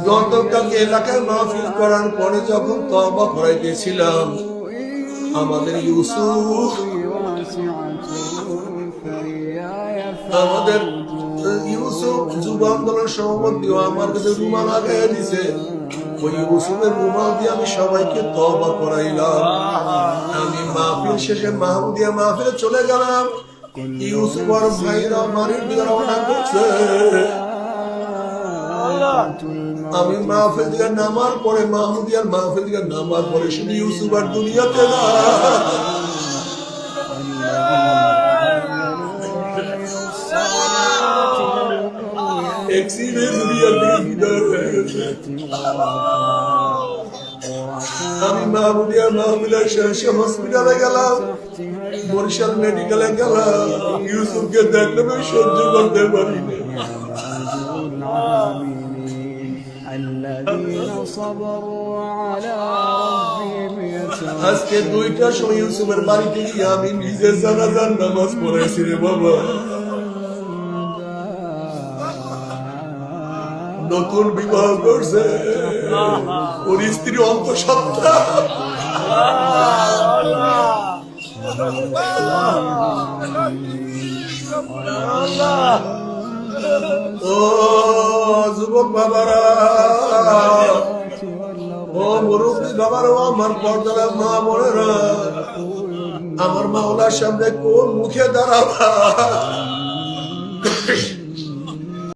গতকালকে এলাকায় মাহফিল করার পরে যখন তওবা করাইতেছিলাম, আমাদের ইউসুফ, আমাদের ইউসুফ যুব আন্দোলন সভাপতিও আমার কাছে রুমাল লাগাই দিছে। ওই ইউসুফের রুমাল দিয়ে আমি সবাইকে তওবা করাইলাম। আমি মাহফিল শেষে মাহমুদিয়া মাহফিলে চলে গেলাম। ইউসুফ আর ভাইরা বাড়ির দিকে রওনা করছে। আমি মাহফিল দিকে নামার পরে, মাহমুদিয়ার মাহফিল দিকে নামার পরে শুধু ইউসুফ আর দুনিয়াতে না, আমি মাহমুদিয়া মাহফিলের শেষে হসপিটালে গেলাম, বরিশাল মেডিকেলে গেলাম। ইউসুফকে দেখলে আমি সহ্য করতে পারি না। আজকে 2টার সময় ইউসুফের বাড়িতে গিয়ে আমি নিজের জানাজার নামাজ পড়াইছি রে বাবা। নতুন বিবাহ করছে, ওর স্ত্রী অন্তঃসত্ত্বা। ও যুবক বাবারা, ও মুরব্বী বাবারা, আমার পর্দার মা বোনেরা, আমার মাওলার সামনে কোন মুখে দাঁড়াবা?